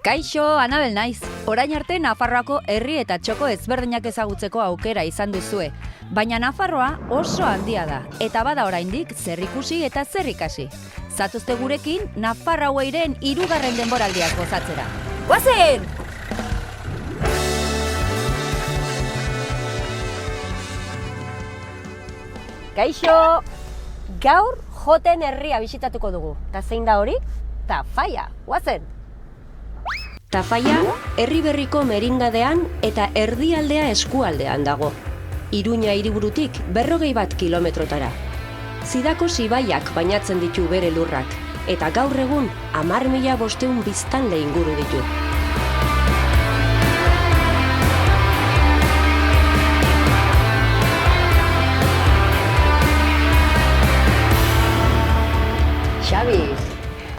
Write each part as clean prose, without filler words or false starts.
Kaixo, Anabel naiz. Orain arte Nafarroako herri eta txoko ezberdinak ezagutzeko aukera izan duzue. Baina Nafarroa oso handia da, eta bada oraindik zer ikusi eta zer ikasi. Zatozte gurekin Nafarroairen 3. denboraldiak gozatzera. Goazen! Kaixo! Gaur Joten herria bisitatuko dugu. Ta zein da hori? Tafaia. Goazen! Tafaia, herri berriko merindadean eta erdialdea eskualdean dago. Iruña hiriburutik 41 kilometrotara. Zidako ibaiak bainatzen ditu bere lurrak, eta gaur egun 10.500 biztanle inguru ditu. Xabi,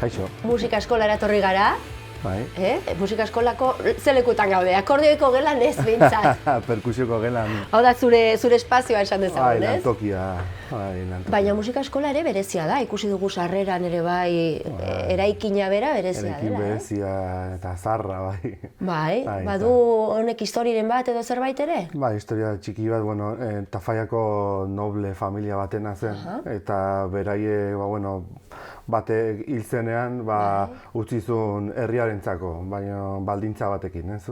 Kaixo. musika eskolara etorri gara? Bai. Musika eskolako zelekutan gaude, akordioiko gelan ez behintzat. Perkusioko gelan. Hau da zure espazioa esan dezagun, ez? Lantokia. Baina musika eskola ere berezia da, ikusi dugu sarreran ere bai, eraikina bera berezia dela, Eraikin berezia eta zarra, bai. Bai, badu honek historiren bat edo zerbait ere? Bai, historia txiki bat, Tafaiako noble familia batena zen, eta beraie, bate hil zenean, utzi zuen herriarentzako, baina baldintza batekin, ez?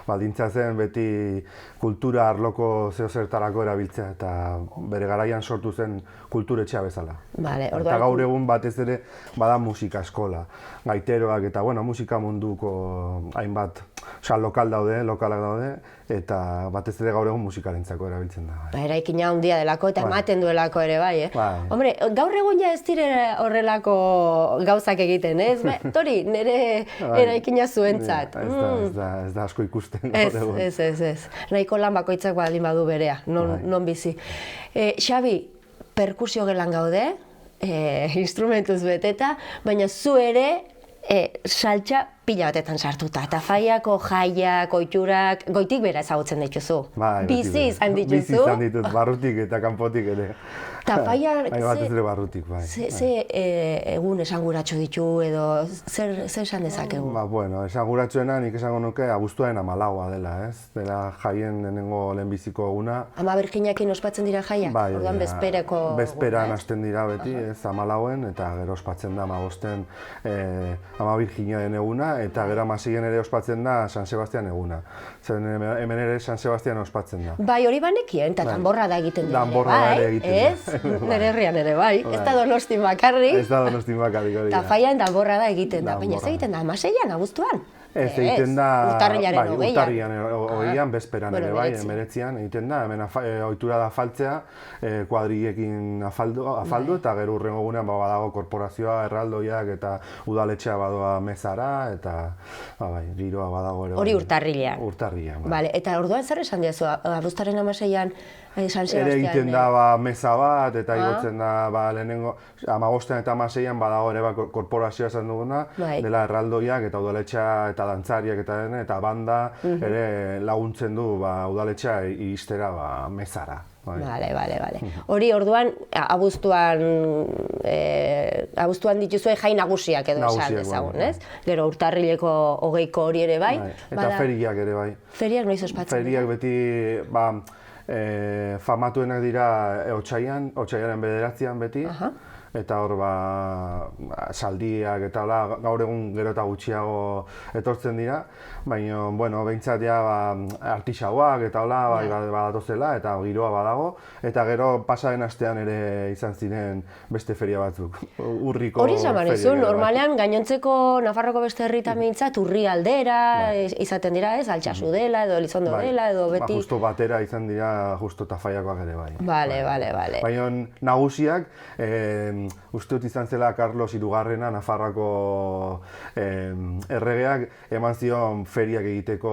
Baldintza zen beti kultura arloko zeozertarako erabiltzea, eta bere garaian sortu zen kulturetxea bezala. Eta gaur egun batez ere bada musika eskola. Gaiteroak eta musika munduko hainbat lokalak daude, eta batez ere gaur egun musikarentzako erabiltzen da. Eraikina handia delako eta ematen duelako ere bai, Hombre, gaur egun ja ez dire horrelako gauzak egiten, ez? Tori, nire eraikina zuentzat. Ez da asko ikusten gaur egun. Ez. Nahiko lan bakoitzak baldin badu berea, non bizi. Xabi, perkusio gelan gaude, instrumentuz beteta, baina zu ere saltsa pila batetan sartuta. Tafaiako jaiak, ohiturak, goitik bera ezagutzen dituzu. Bizi izan dituzu. Bizi izan ditut, barrutik eta kanpotik ere. Tafaian, batez ere barrutik, bai. Ze egun esanguratsu ditu edo zer esan dezakegu? Esanguratsuena nik esango nuke abuztuaren 14 dela, ez? Dela jaien lehenengo lehenbiziko eguna. Ama Birjinakin ospatzen dira jaiak? Bai, orduan bezpereko... Bezperan hasten dira beti, ez 14en, eta gero ospatzen da 15en Ama Birjinaren eguna, eta gero 16en ere ospatzen da San Sebastian eguna. Zer hemen ere San Sebastian ospatzen da. Bai, hori banekien, eta danborra da egiten dira, danborra ere egiten da. Nere herrian ere bai, ez da Donostin bakarrik. Ez da Donostin bakarrik hori da. Tafaian danborra da egiten da, baina ez egiten da 16an, abuztuan? Ez egiten da, urtarrilaren 20an. Urtarrian 20an, bezperan ere bai, 19an egiten da, hemen ohitura da afaltzea, kuadrillekin afaldu eta gero hurrengo egunean badago korporazioa, erraldoiak eta udaletxea badoa mezara eta giroa badago ere. Hori urtarrilean. Urtarrilean, bai. Eta orduan zer esan diazu, abuztuaren 16an San Sebastian? Ere egiten da meza bat eta igotzen da lehenengo 15an eta 16an badago ere korporazioa esan duguna, dela erraldoiak eta udaletxea eta dantzariak eta banda ere laguntzen du udaletxea iristera mezara. Bale. Hori orduan abuztuan dituzue jai nagusiak edo esan dezagun, ez? Gero urtarrileko 20ko hori ere bai. Eta feriak ere bai. Feriak noiz ospatzen dira? Feriak beti famatuenak dira otsaiaren 9an beti. Eta hor saldiak eta gaur egun gero eta gutxiago etortzen dira, baina, behintzat artisauak eta badatozela eta giroa badago, eta gero pasaren astean ere izan ziren beste feria batzuk, urriko feria. Hori zaman izun, normalean gainontzeko Nafarroko beste herritan behintzat urri aldera izaten dira, ez? Altsasu dela edo Elizondo dela edo beti... Justo batera izan dira, justo Tafaiakoak ere bai. Bale. Baina nagusiak, uste dut izan zela Carlos III Nafarroako erregeak eman zion feriak egiteko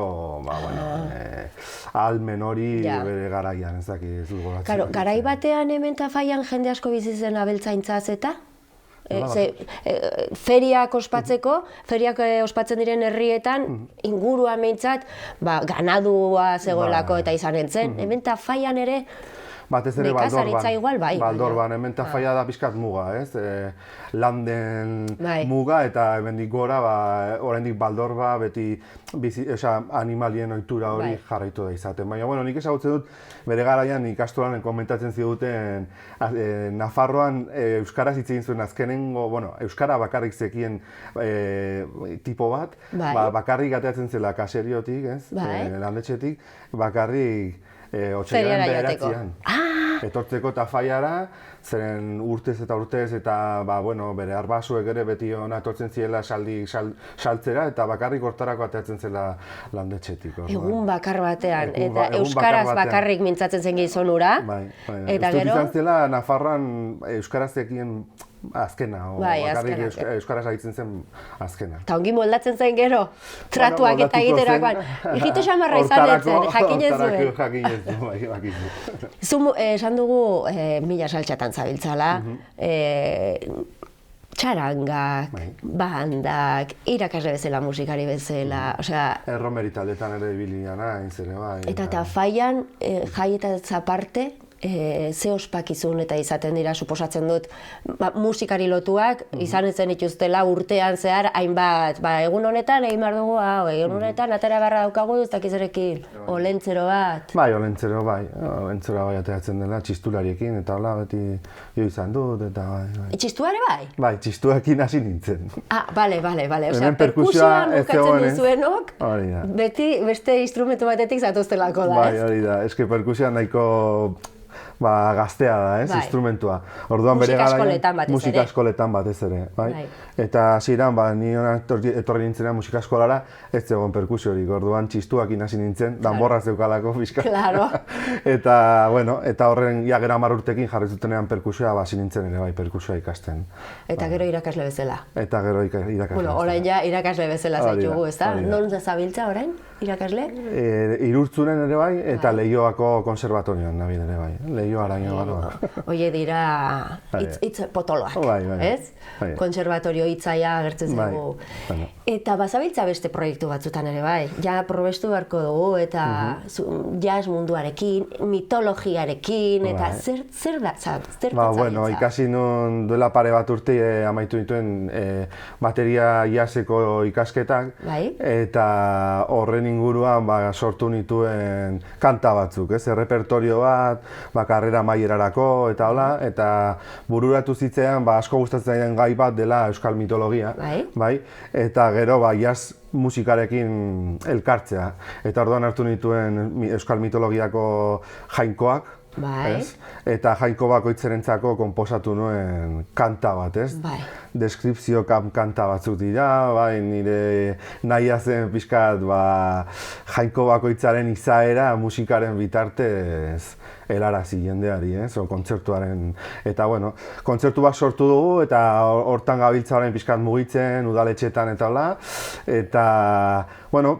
ahalmen hori bere garaian, ez dakit ez dut goratzen. Claro, garai batean hemen Tafaian jende asko bizi zen abeltzaintzaz eta? Feriak ospatzen diren herrietan inguruan behintzat ganadua zegoelako eta izanen zen. Hemen Tafaian ere batez ere nekazaritza igual, bai. Baldorban, hemen Tafaia da pixkat muga, ez? Landen muga eta hemendik gora, oraindik Baldorba beti animalien ohitura hori jarraitu da izaten. Baina, bueno, nik ezagutzen dut, bere garaian ikastolan komentatzen ziguten Nafarroan euskaraz hitz egin zuen azkenengo, bueno, euskara bakarrik zekien tipo bat, bakarrik ateratzen zela kaseriotik, ez? Landetxetik, bakarrik otsailaren 9an. Etortzeko Tafaiara, zeren urtez eta bere arbasuek ere beti ona etortzen ziela saltzera eta bakarrik hortarako ateratzen zela landetxetik. Egun bakar batean, eta euskaraz bakarrik mintzatzen zen gizon ura. Eta gero? Izan zela Nafarroan euskaraz zekien azkena, bakarrik euskaraz aritzen zen azkena. Eta ongi moldatzen zen gero, tratuak eta egiterakoan. Ijito xamarra izanetzen, jakinez zuen. Zu esan dugu mila saltxatan zabiltzala, txarangak, bandak, irakasle bezala, musikari bezala, Erromeri taldetan ere ibiliana, zere bai. Eta Tafaian, jaietatz aparte, ze ospakizun eta izaten dira, suposatzen dut, musikari lotuak, izan ezen ituztela urtean zehar, hainbat, egun honetan egin behar dugu, egun honetan atera barra daukagu, ez dakizerekin, olentzero bat. Olentzero bai ateratzen dela, txistulariekin, eta hola beti jo izan dut, eta bai. Txistuare bai? Bai, txistuakin hasi nintzen. Bale, osea, perkusioan bukatzen duzuenok, beti beste instrumentu batetik zatoztelako da, ez? Bai, hori da, eske perkusioan nahiko gaztea da, ez, instrumentua. Orduan bere garaian musika eskoletan batez ere, bai? Eta hasieran ni hona etorri nintzenean musika eskolara, ez zegoen perkusiorik. Orduan txistuakin hasi nintzen, danborra zeukalako pixka. Eta, bueno, eta horren ja gero 10 urtekin jarri zutenean perkusioa, hasi nintzen ere bai perkusioa ikasten. Eta gero irakasle bezala. Eta gero irakasle bezala. Bueno, orain ja irakasle bezala zaitugu, ezta? Non zabiltza orain, irakasle? Irurtzunen ere bai, eta Leioako konserbatorioan nabil ere bai. Leio Araño barruan. Oie dira hitz potoloak, ez? Konservatorio hitzaia agertzen zaigu. Eta bazabiltza beste proiektu batzutan ere bai. Ja probestu beharko dugu eta jazz munduarekin, mitologiarekin, eta zer da zabiltza? Bueno, ikasi nun duela pare bat urte amaitu dituen bateria jazzeko ikasketak, eta horren inguruan sortu nituen kanta batzuk, ez? Errepertorio bat, karrera amaierarako, eta hola, eta bururatu zitzean asko gustatzen den gai bat dela euskal mitologia, bai? Eta gero jazz musikarekin elkartzea. Eta orduan hartu nituen euskal mitologiako jainkoak, eta jainko bakoitzerentzako konposatu nuen kanta bat, ez? Deskripzio kanta batzuk dira, nire nahia zen pixkat jainko bakoitzaren izaera musikaren bitartez helarazi jendeari, kontzertuaren. Eta, bueno, kontzertu bat sortu dugu, eta hortan gabiltza orain pixkat mugitzen, udaletxetan eta hola. Eta, bueno,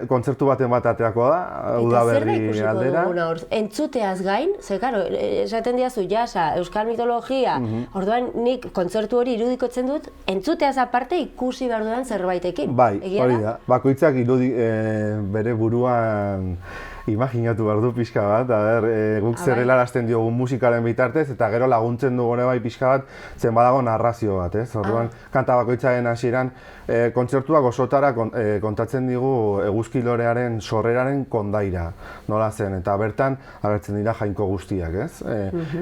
kontzertu baten bat aterako da, udaberri aldera. Eta zer da ikusiko duguna hor? Entzuteaz gain, ze, karo, esaten diazu jasa, euskal mitologia, orduan nik kontzertu hori irudikotzen dut, entzuteaz aparte ikusi behar dudan zerbaitekin. Bai, hori da. Bakoitzak bere buruan imaginatu behar du pixka bat, guk zer helarazten diogu musikaren bitartez, eta gero laguntzen dugu bai pixka bat, zen badago narrazio bat, ez? Orduan, kanta bakoitzaren hasieran, kontzertuak osotara kontatzen digu eguzkilorearen sorreraren kondaira, nola zen, eta bertan agertzen dira jainko guztiak, ez?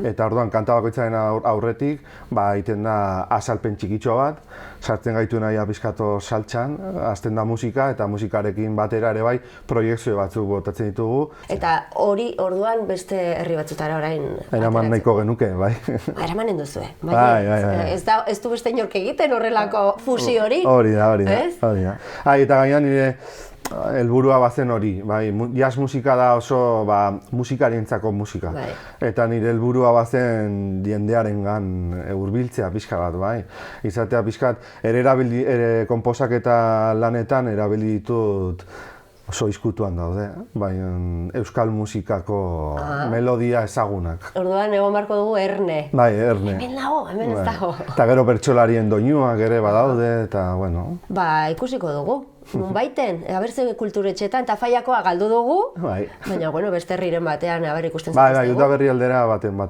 Eta orduan, kanta bakoitzaren aurretik, egiten da azalpen txikitxo bat, sartzen gaitu nahi pixkato saltxan, hasten da musika, eta musikarekin batera ere bai, proiekzio batzuk botatzen ditugu. Eta hori orduan beste herri batzutara orain... Eraman nahiko genuke, bai. Eramanen duzue, bai. Ez du beste inork egiten horrelako fusio hori? Hori da. Eta gainean nire helburua bazen hori, jazz musika da oso musikarientzako musika. Eta nire helburua bazen jendearengan hurbiltzea pixka bat, bai. Izatea pixkat, konposaketa lanetan erabili ditut oso izkutuan daude, baina euskal musikako melodia ezagunak. Orduan egon barko dugu Erne. Bai, Erne. Hemen dago, hemen ez dago. Eta gero bertsolarien doinuak ere badaude, eta bueno. Ba, ikusiko dugu. Nunbaiten, abertze kulturetxetan, Tafaiakoa galdu dugu, baina, bueno, beste herriren batean, ikusten zaiteztegu. Bai, Udaberri aldera baten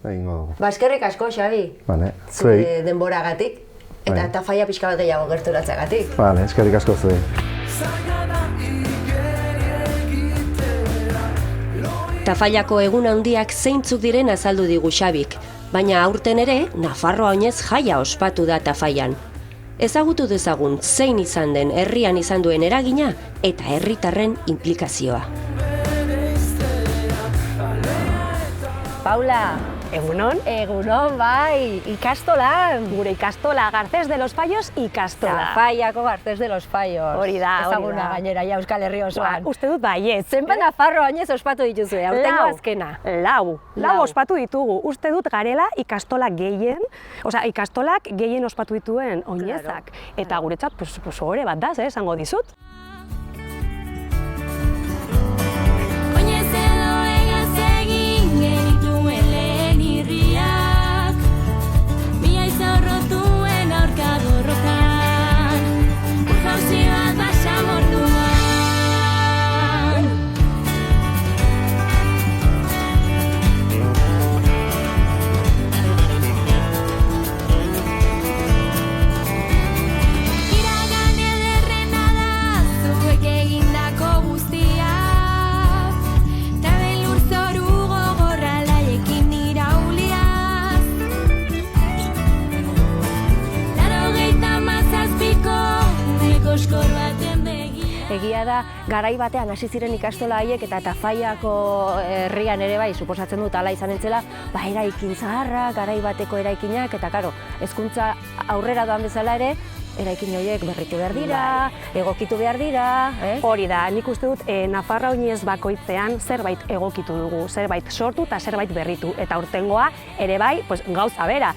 egingo dugu. Ba, eskerrik asko, Xabi. Vale, zure denboragatik, eta Tafaia pixka bat gehiago gerturatzeagatik. Vale, eskerrik asko zuei. Tafaiako egun handiak zeintzuk diren azaldu digu Xabik, baina aurten ere, Nafarroa oinez jaia ospatu da Tafaian. Ezagutu dezagun zein izan den herrian izan duen eragina eta herritarren implikazioa. Paula, egunon? Egunon, bai, ikastolan. Gure ikastola, Garcés de los Fallos ikastola. Tafaiako Garcés de los Fallos. Hori da, ezaguna gainera, ja Euskal Herri osoan. Uste dut baiet. Zenbat Nafarroa oinez ospatu dituzue, aurtengo azkena. Lau ospatu ditugu. Uste dut garela ikastolak gehien ospatu dituen oinezak. Eta guretzat, hori bat da, esango dizut. Egia da, garai batean hasi ziren ikastola haiek eta Tafaiako herrian ere bai, suposatzen dut hala izan entzela, eraikin zaharrak, garai bateko eraikinak, eta karo, hezkuntza aurrera doan bezala ere, eraikin horiek berritu behar dira, egokitu behar dira. Hori da, nik uste dut Nafarroa oinez bakoitzean zerbait egokitu dugu, zerbait sortu eta zerbait berritu. Eta aurtengoa ere bai, gauza bera.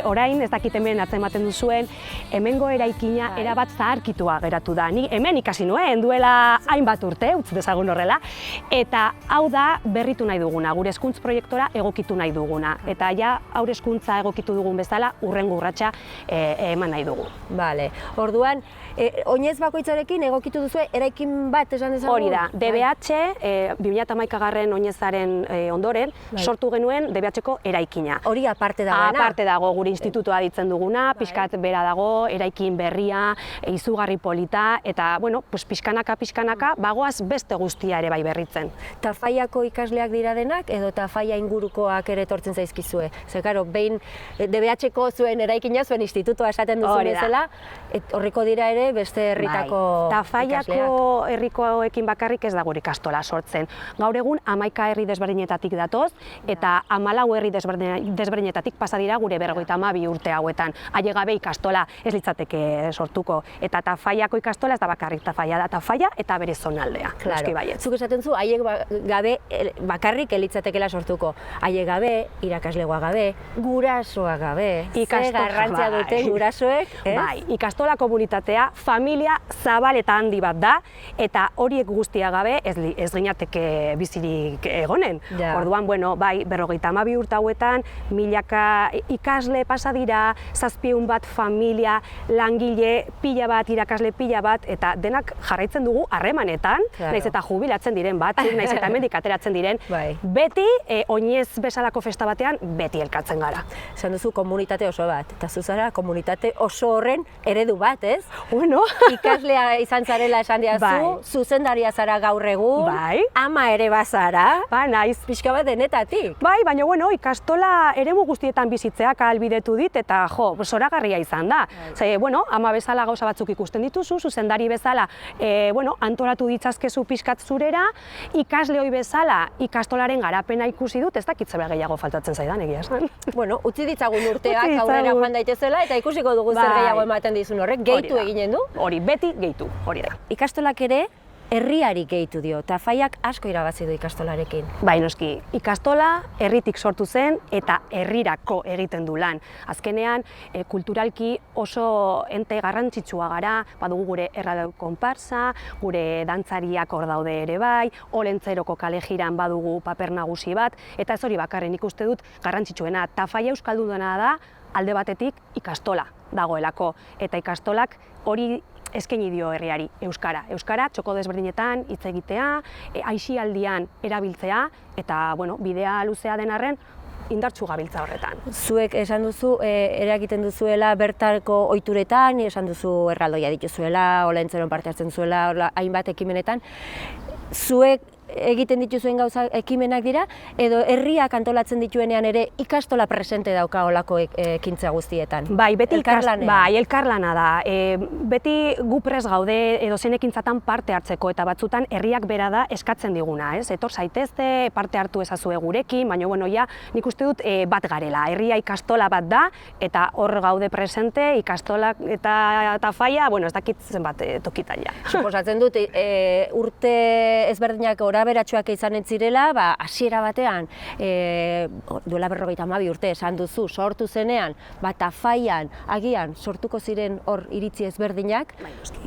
Orain, ez dakit hemen atzematen duzuen, hemengo eraikina erabat zaharkitua geratu da. Ni hemen ikasi nuen, duela hainbat urte, utz dezagun horrela. Eta hau da berritu nahi duguna, gure hezkuntz proiektora egokitu nahi duguna. Eta ja, haur hezkuntza egokitu dugun bezala, hurrengo urratsa eman nahi dugu. Orduan, oinez bakoitzarekin egokitu duzue eraikin bat esan dezagun? Hori da, DBH, 2011 oinezaren ondoren, sortu genuen DBH-ko eraikina. Hori aparte dagoena? Aparte dago, gure institutua ditzen duguna, pixkat bera dago, eraikin berria, izugarri polita, eta, bueno, pixkanaka, bagoaz beste guztia ere bai berritzen. Tafaiako ikasleak dira denak, edo Tafaia ingurukoak ere etortzen zaizkizue? Ze, karo, behin DBH-ko zuen eraikina, zuen institutua esaten duzu bezala, horriko dira ere beste herritako ikasleak. Tafaiako herrikoekin bakarrik ez da gure ikastola sortzen. Gaur egun 11 herri desberdinetatik datoz eta 14 herri desberdinetatik pasa dira gure 52 urte hauetan. Ailegabe ikastola ez litzateke sortuko. Eta Tafaiako ikastola ez da bakarrik Tafaia da, Tafaia eta bere zonaldea. Zuk esaten zu, haiek gabe bakarrik elitzatekela sortuko. Haiek gabe, irakaslegoa gabe, gurasoa gabe. Ze garrantzia dute gurasoek, Bai, ikastola komunitatea familia zabal eta handi bat da, eta horiek guztia gabe ez ginateke bizirik egonen. Orduan, bai, 52 urte hauetan, milaka ikasle pasa dira, 700 bat familia, langile pila bat, irakasle pila bat, eta denak jarraitzen dugu harremanetan, naiz eta jubilatzen diren batzuk, naiz eta hemendik ateratzen diren, beti oinez bezalako festa batean, beti elkartzen gara. Esan duzu komunitate oso bat, eta zuzara komunitate oso horren eredu bat, ez? Bueno. Ikaslea izan zarela esan diazu, zuzendaria zara gaur egun, ama ere bazara, naiz. Pixka bat denetatik. Bai, baina ikastola eremu guztietan bizitzeak ahalbidetu dit, eta zoragarria izan da. Ze, ama bezala gauza batzuk ikusten dituzu, zuzendari bezala, antolatu ditzazkezu pixkat zurera, ikasle hoi bezala ikastolaren garapena ikusi dut, ez dakit zebra gehiago faltatzen zaidan, egia esan. Utzi ditzagun urteak aurrera joan daitezela, eta ikusiko dugu zer gehiago ematen dizun horrek, gehitu eginen du? Hori, beti gehitu, hori da. Ikastolak ere, herriari gehitu dio. Tafaiak asko irabazi du ikastolarekin. Bai, noski, ikastola herritik sortu zen eta herrirako egiten du lan. Azkenean, kulturalki oso ente garrantzitsua gara, badugu gure erraldoi konparsa, gure dantzariak hor daude ere bai, Olentzeroko kalejiran badugu paper nagusi bat, eta ez hori bakarren ikuste dut garrantzitsuena. Tafaia euskalduna da alde batetik ikastola dagoelako, eta ikastolak hori eskaini dio herriari euskara. Euskara txoko desberdinetan hitz egitea, aisialdian erabiltzea eta bidea luzea den arren indartsu gabiltza horretan. Zuek esan duzu eragiten duzuela bertako ohituretan, esan duzu erraldoia dituzuela, Olentzeron parte hartzen zuela, hainbat ekimenetan. Zuek egiten dituzuen gauza ekimenak dira, edo herriak antolatzen dituenean ere ikastola presente dauka olako ekintza guztietan? Bai, beti elkarlanean. Bai, elkarlana da. Beti gu prest gaude edo zen ekintzatan parte hartzeko, eta batzutan herriak bera da eskatzen diguna, ez? Etor zaitezte, parte hartu ezazue gurekin, baina ja, nik uste dut bat garela. Herria ikastola bat da, eta hor gaude presente, ikastolak eta Tafaia, ez dakit zenbat tokitan ja. Suposatzen dut, urte ezberdinak beratxoak izanen zirela, hasiera batean, duela 52 urte esan duzu, sortu zenean, Tafaian, agian, sortuko ziren hor iritzi ezberdinak,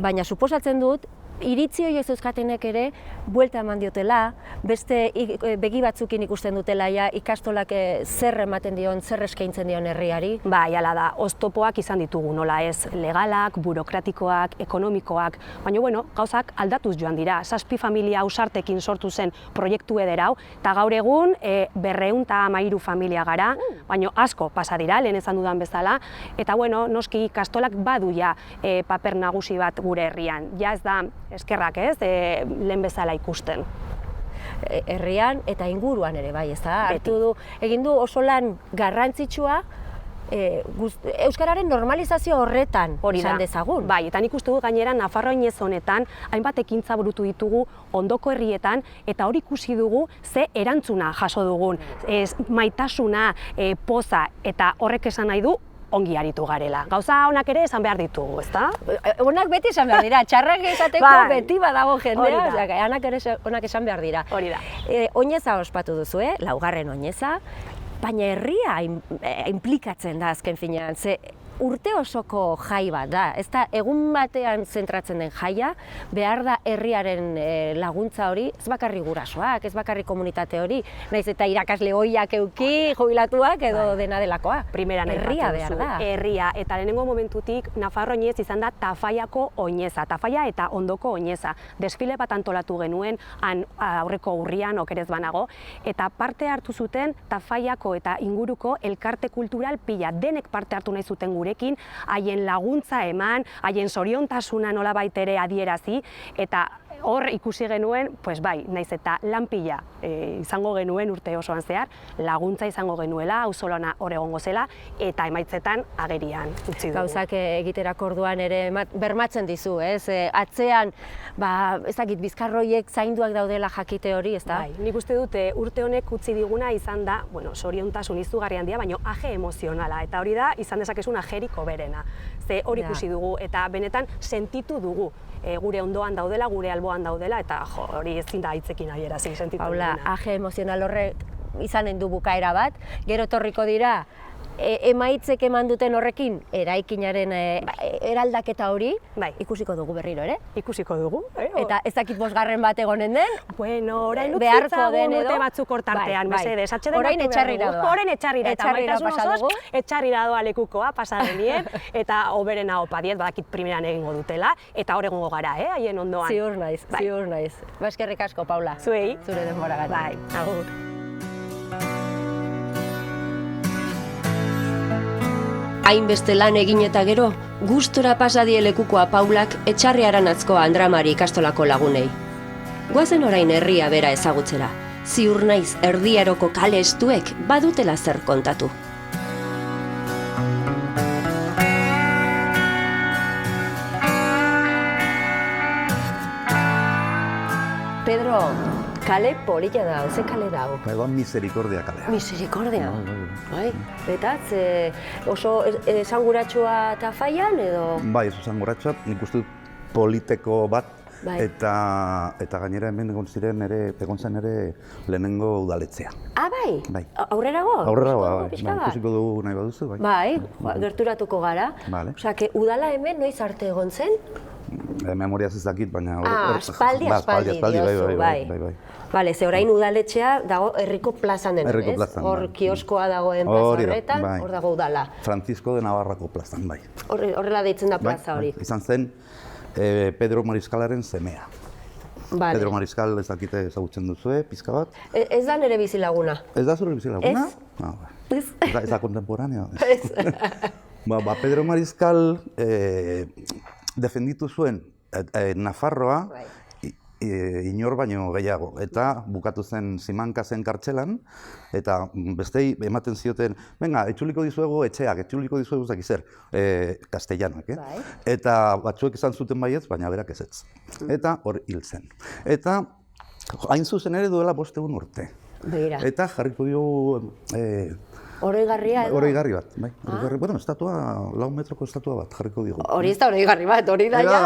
baina suposatzen dut, iritzi horiek zeuzkatenek ere, buelta eman diotela, beste begi batzukin ikusten dutela, ikastolak zer ematen dion, zer eskaintzen dion herriari. Bai, hala da, oztopoak izan ditugu, nola ez, legalak, burokratikoak, ekonomikoak, baina gauzak aldatuz joan dira. 7 familia ausartekin sortu zen proiektu ederau, eta gaur egun 213 familia gara, baina asko pasa dira, lehen esan dudan bezala, eta noski ikastolak badu paper nagusi bat gure herrian. Ja ez da, eskerrak ez, lehen bezala ikusten. Herrian eta inguruan ere bai, ez da? Egin du oso lan garrantzitsua euskararen normalizazio horretan izan dezagun. Bai, eta nik uste dut gainera Nafarroa Oinez honetan hainbat ekintza burutu ditugu ondoko herrietan, eta hori ikusi dugu ze erantzuna jaso dugun. Maitasuna, poza, eta horrek esan nahi du ongi aritu garela. Gauza onak ere esan behar ditugu, ezta? Onak beti esan behar dira, txarrak esateko beti badago jendea, onak esan behar dira. Hori da. Oineza ospatu duzu, laugarren oineza, baina herria implikatzen da azken finean, ze urte osoko jai bat da, ez da egun batean zentratzen den jaia, behar da herriaren laguntza hori, ez bakarri gurasoak, ez bakarri komunitate hori, naiz eta irakasle ohiak euki, jubilatuak edo dena delakoa. Primeran herria behar da. Herria, eta lehenengo momentutik Nafarroa Oinez izan da Tafaiako oineza, Tafaia eta ondoko oineza. Desfile bat antolatu genuen, aurreko urrian, okerez banago, eta parte hartu zuten Tafaiako eta inguruko elkarte kultural pila, denek parte hartu nahi zuten gurekin, haien laguntza eman, haien zoriontasuna nolabait ere adierazi, eta hor ikusi genuen, bai, naiz eta lanpila izango genuen urte osoan zehar, laguntza izango genuela, auzolana hor egongo zela, eta emaitzetan agerian utzi dugu. Gauzak egiterako orduan ere bermatzen dizu, ez? Atzean, ez dakit, bizkarroiek zainduak daudela jakite hori, ez da? Bai, nik uste dut urte honek utzi diguna izan da, zoriontasun izugarri handia, baina aje emozionala, eta hori da, izan dezakezun ajeriko berena. Ze hori ikusi dugu, eta benetan sentitu dugu. Gure ondoan daudela, gure alboan daudela, eta hori ezin da hitzekin adierazi sentitu duguna. Paula, aje emozional horrek izanen du bukaera bat, gero etorriko dira, emaitzek eman duten horrekin eraikinaren eraldaketa hori, ikusiko dugu berriro ere? Ikusiko dugu. Eta ez dakit 5. bat egonen den? Orain utzitzagun urte batzuk hortartean, mesedez. Orain etxarrira doa. Orain etxarrira, eta maitasun osoz, etxarrira doa lekukoa, pasadenien, eta oberena opa diet, badakit primeran egingo dutela, eta hor egongo gara, haien ondoan. Ziur naiz. Eskerrik asko, Paula. Zuei. Zure denboragatik. Bai. Agur. Hainbeste lan egin eta gero, gustora pasa die lekukoa Paulak etxarri Aranatzko Andramari ikastolako lagunei. Goazen orain herria bera ezagutzera, ziur naiz erdiaroko kale estuek badutela zer kontatu. Pedro, kale polita da, ze kale dago? Edo Misericordia kalea. Misericordia? Bai. Eta, oso esanguratsua Tafaian edo? Bai, oso esanguratsua, nik uste dut politeko bat, eta gainera hemen egon zen ere lehenengo udaletzea. Ah, bai? Bai. Aurrerago? Aurrerago, ikusiko dugu nahi baduzu, bai. Bai, gerturatuko gara. Osea, udala hemen noiz arte egon zen? Memoriaz ez dakit, baina... Aspaldi diozu, bai. Bale, ze orain udaletxea dago herriko plazan den, ez? Hor kioskoa dagoen plaza horretan, hor dago udala. Francisco de Navarrako plazan, bai. Horrela deitzen da plaza hori. Izan zen Pedro Mariskalaren semea. Pedro Mariskal ez dakite ezagutzen duzue, pizka bat. Ez da nire bizilaguna. Ez da zure bizilaguna? Ez. Ez da kontemporanea? Ez. Pedro Mariskal defenditu zuen Nafarroa inor baino gehiago, eta bukatu zen Simanka zen kartzelan, eta bestei ematen zioten, venga, etxuliko dizuegu etxeak, etxuliko dizuegu zakizer, kastellanak, eta batzuek izan zuten baietz, baina berak ezetz. Eta hor hil zen. Eta hain zuzen ere duela 5 egun urte. Eta jarriko diogu... Oroigarria edo? Oroigarri bat, bai. Bueno, estatua, 4 metroko estatua bat jarriko digu. Hori ez da oroigarri bat, hori da ja...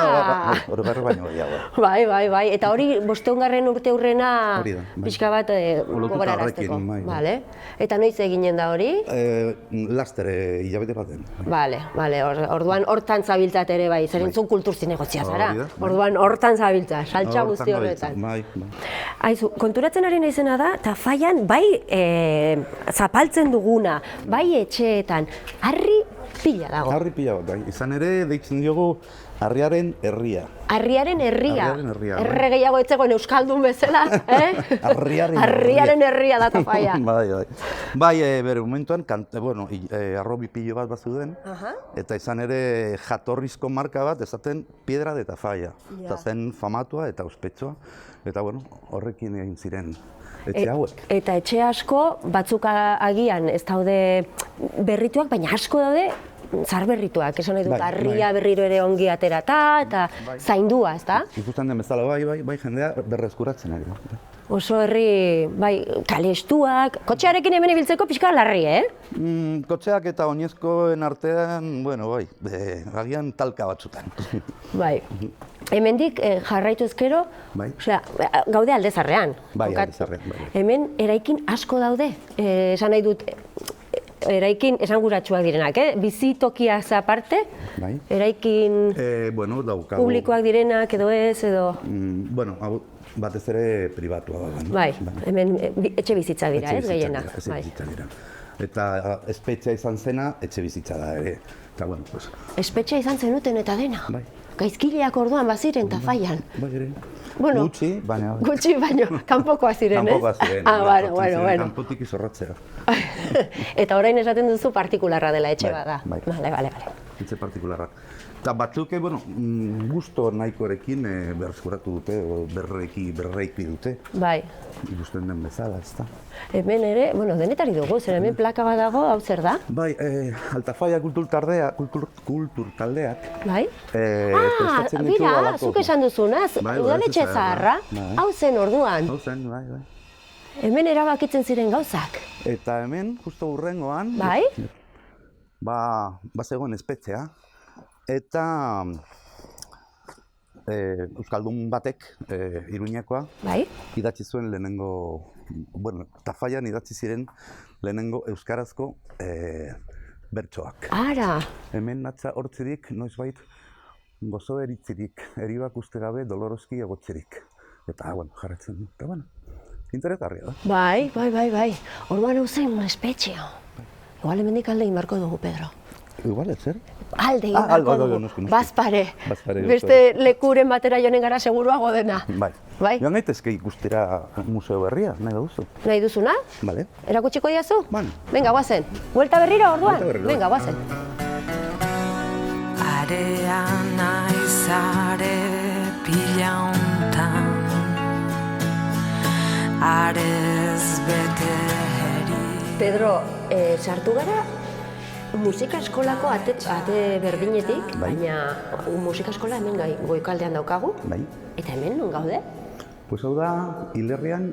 Oroigarri baino gehiago. Bai. Eta hori 500. urte hurrena pixka bat gogorarazteko. Bale. Eta noiz eginen da hori? Laster, hilabete baten. Bale. Orduan hortan zabiltzat ere bai, zer entzun kultur zinegozia zara. Orduan hortan zabiltza, saltza guzti horretan. Aizu, konturatzen ari naizena da, Tafallan bai zapaltzen duguna, bai etxeetan, harri pila dago. Harri pila bat, bai. Izan ere, deitzen diogu harriaren herria. Harriaren herria. Erre gehiago etzegoen euskaldun bezala, Harriaren herria da Tafalla. Bai, bere momentuan, arrobi pilo bat bazuden, eta izan ere jatorrizko marka bat, esaten Piedra de Tafalla. Eta zen famatua eta ospetsua, eta horrekin egin ziren. Eta etxe asko, batzuk agian ez daude berrituak, baina asko daude zarberrituak, esan nahi dut, harria berriro ere ongi aterata eta zaindua, ez da? Ikusten den bezala, bai, jendea berreskuratzen ari. Oso herri, bai, kalestuak, kotxearekin hemen ibiltzeko pixka larri, Kotxeak eta oinezkoen artean, bai, agian talka batzutan. Bai. Hemendik jarraitu ezkero, gaude Aldezarrean. Bai, Aldezarrean. Hemen eraikin asko daude, esan nahi dut, eraikin esanguratsuak direnak, bizitokiaz aparte, eraikin publikoak direnak edo ez, edo... Batez ere pribatua da. Bai, hemen etxe bizitza dira, ez gehiena. Etxe bizitza dira. Eta espetxea izan zena, etxe bizitza da ere. Espetxea izan zenuten eta dena? Bai. Gaizkileak orduan baziren Tafallan? Bai, ere. Gutxi, baina... Gutxi, baina kanpokoa ziren, ez? Kanpokoa ziren. Bueno. Kanpotik izorratzea. Eta orain esaten duzu partikularra dela etxe bada. Bale. Etxe partikularra. Eta batzuk, gusto nahikorekin berreskuratu dute, berreiki dute. Bai. Ikusten den bezala, ez da. Hemen ere, denetari dugu, zer hemen plaka bat dago, hau zer da? Bai, Altafalla kultur taldeak. Bai? Bira, zuk esan duzunaz, udaletxe zaharra, hau zen orduan. Hau zen, bai. Hemen erabakitzen ziren gauzak. Eta hemen, justo hurrengoan, bazegoen espetxea. Eta euskaldun batek, Iruñekoa, idatzi zuen lehenengo, Tafallan idatzi ziren lehenengo euskarazko bertsoak. Ara! Hemen natza hortzirik, noizbait, gozo eritzirik, eribak uste gabe, doloroski egotzirik. Eta, jarretzen du, eta, interesgarria da. Bai. Orduan hau zen espetxea. Igual hemendik alde inbarko dugu, Pedro. Igual, ez zer? Alde inbarko dugu, bazpare. Beste lekuren batera joanen gara seguruago dena. Bai. Joan gaitezke ikustera museo berria, nahi duzu. Nahi duzuna? Bale. Erakutsiko diazu? Venga, guazen. Huelta berriro orduan? Venga, guazen. Area naizare pila hontan, arez bete heri. Pedro, sartu gara musika eskolako ate berdinetik, baina musika eskola hemen goikaldean daukagu. Eta hemen non gaude? Pues hau da, Hilerrian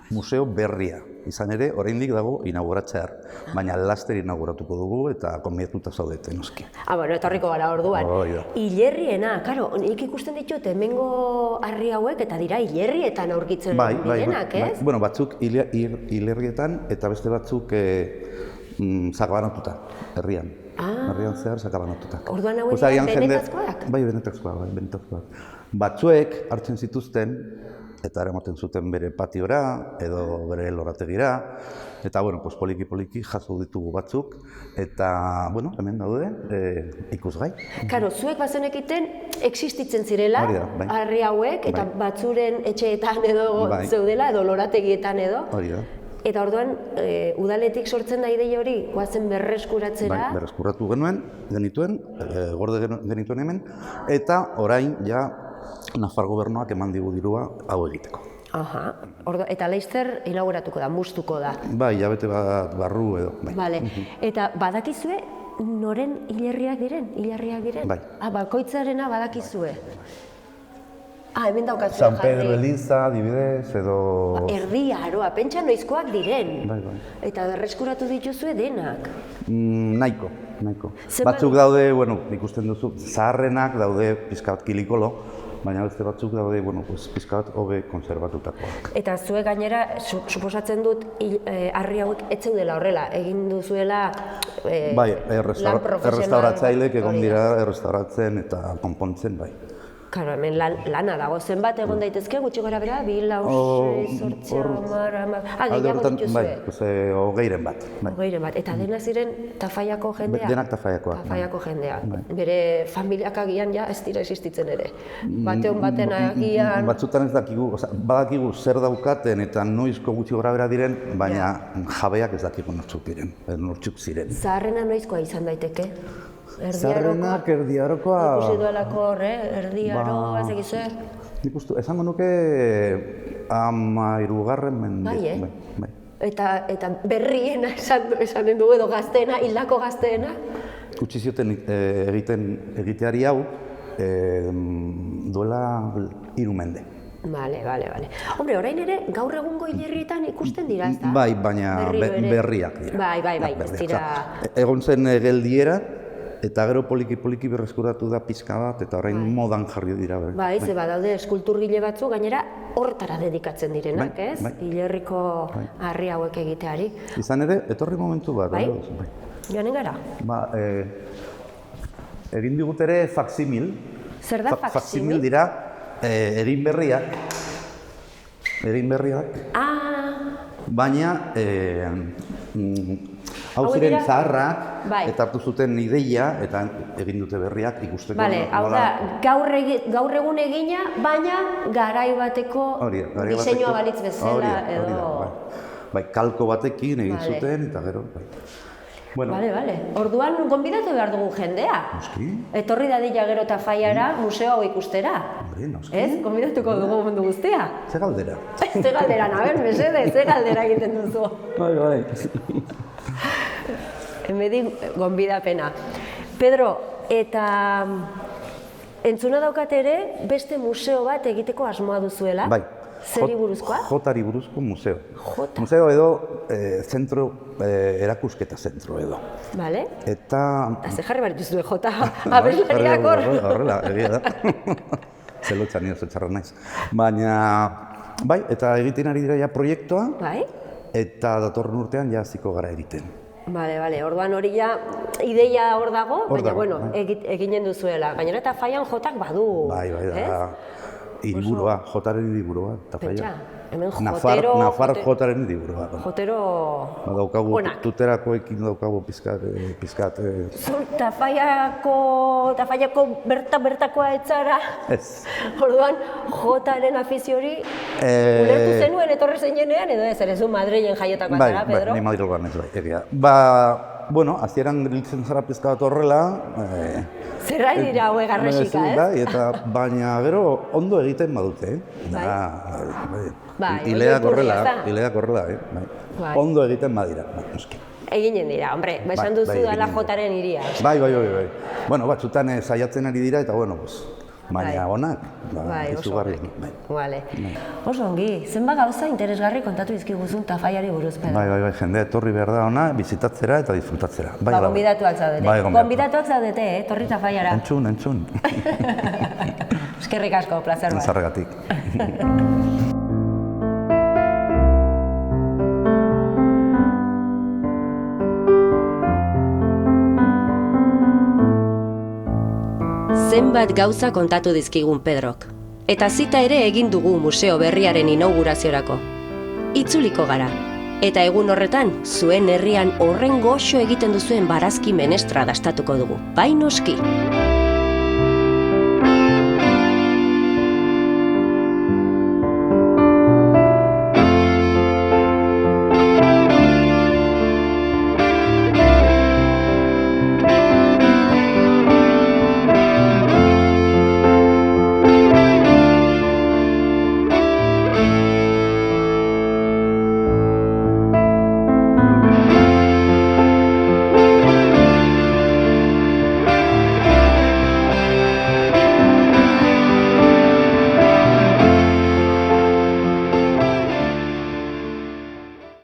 museo berria. izan ere, oraindik dago inauguratzear. Baina laster inauguratuko dugu eta konbietuta zaudete, noski. Bueno, etorriko gara orduan. Hori da. Hilerriena, karo, nik ikusten ditut hemengo harri hauek eta dira hilerrietan aurkitzen direnak, ez? Bueno, batzuk hilerrietan eta beste batzuk sakabanatuta, herrian. Herrian zehar sakabanatuta. Orduan hauek benetazkoak? Bai, benetazkoak. Batzuek hartzen zituzten eta eramaten zuten bere patiora edo bere lorategira. Eta, poliki-poliki jaso ditugu batzuk, eta, hemen daude, ikusgai. Karo, zuek bazenekiten existitzen zirela, harri hauek, eta batzuren etxeetan edo zeudela, edo lorategietan edo. Hori da. Eta orduan, udaletik sortzen da ideia hori, goazen berreskuratzera? Bai, berreskuratu genituen, gorde genituen hemen, eta orain, ja, Nafar gobernuak eman digu dirua hau egiteko. Eta laster inauguratuko da, muztuko da. Bai, hilabete bat barru edo. Bale, eta badakizue noren hilerriak diren? Bai. Bakoitzarena badakizue? Hemen daukazue San Pedro Eliza, adibidez, edo... Erdi aroa, pentsa noizkoak diren. Bai. Eta berreskuratu dituzue denak. Nahiko. Batzuk daude, ikusten duzu, zaharrenak daude pixka bat kilikolo, baina beste batzuk daude, pixka bat hobe konserbatutakoak. Eta zuek gainera, suposatzen dut, harri hauek ez zeudela horrela, egin duzuela bai, errestauratzailek egon dira errestauratzen eta konpontzen, bai. Karo, hemen lana dago, zenbat egon daitezke, gutxi gora bera, 2, 4, 6, 8, 10... gehiago dituzue? Bai, hogeiren bat. Eta denak ziren Tafaiako jendea? Denak Tafaiakoak. Tafaiako jendea. Bere familiak agian ja ez dira existitzen ere. Bateon baten agian... Batzutan ez dakigu, badakigu zer daukaten eta noizko gutxi gora bera diren, baina jabeak ez dakigu nortzuk ziren. Zaharrena noizkoa izan daiteke? Zaharrenak erdiarokoa... Ikusi duelako horre, erdiaroa, ez egizue? Nik uste, esango nuke 13. mendean. Bai. Eta berriena esanen dugu edo gazteena, hildako gazteena? Utsi zioten egiteari hau duela 3 mende. Bale. Hombre, orain ere, gaur egungo hilerrietan ikusten dira, ez da? Bai, baina berriak dira. Bai, ez dira... Egon zen geldiera, eta gero poliki berreskuratu da pizka bat, eta orain modan jarri dira. Bai, ze badaude eskulturgile batzu, gainera hortara dedikatzen direnak, ez? Hilerriko harri hauek egiteari. Izan ere, etorri momentu bat. Bai? Joanen gara? Egin digut ere faksimil. Zer da faksimil? Faksimil dira egin berriak. Baina hau ziren zaharrak eta hartu zuten ideia eta egin dute berriak ikusteko. Bale, hau da, gaur egun egina, baina garai bateko diseinua balitz bezala edo... Bai, kalko batekin egin zuten eta gero... Bale. Orduan, gonbidatu behar dugu jendea. Noski. Etorri dadila gero Tafaiara museo hau ikustera. Noski. Ez? Gonbidatuko dugu mundu guztia. Ze galdera. Ze galdera, naber, mesede, ze galdera egiten duzu. Bai. Hemedik gonbidapena. Pedro, eta entzuna daukat ere, beste museo bat egiteko asmoa duzuela. Bai. Zeri buruzkoa? Jotari buruzko museo. Museo edo erakusketa zentro edo. Bale. Eta ze jarri behar dituzue jota, abeslariak hor. Horrela, egia da. Zelotxa nire zetxarra naiz. Baina, bai, eta egiten ari dira ja proiektua. Bai. Eta datorren urtean ja hasiko gara egiten. Bale, orduan hori ja ideia hor dago, baina eginen duzuela. Gainera eta Tafaian jotak badu. Bai, da. Hiriburua, jotaren hiriburua, Tafaia. Hemen jotero... Nafar jotaren hiriburua. Jotero... Daukagu, tuterakoekin daukagu pizkat... Tafaiako bertakoa etzara. Ez. Orduan, jotaren afiziori ulertu zenuen etorri zeinenean, edo ez, ere zu Madrilen jaietakoa zara, Pedro? Bai, Madrilgoan ez bai, egia. Hasieran griltzen zara pizka bat horrela... Zerrai dira haue garrasika, ez? Bai, baina gero ondo egiten badute, Ileak horrela, Ondo egiten badira, noski. Eginen dira, hombre, esan duzu dela jotaren hiria. Bai. Batzutan saiatzen ari dira eta, baina onak, izugarri. Vale. Oso ongi, zenba gauza interesgarri kontatu dizkiguzun Tafaiari buruz, Pedro. Bai, jende etorri behar da ona, bizitatzera eta disfrutatzera. Gonbidatuak zaudete. Gonbidatuak zaudete, torri Tafaiara. Entzun. Eskerrik asko, plazer bat. Zarregatik. Zenbat gauza kontatu dizkigun Pedrok. Eta zita ere egin dugu museo berriaren inauguraziorako. Itzuliko gara. Eta egun horretan, zuen herrian horren goxo egiten duzuen barazki menestra dastatuko dugu. Bai noski!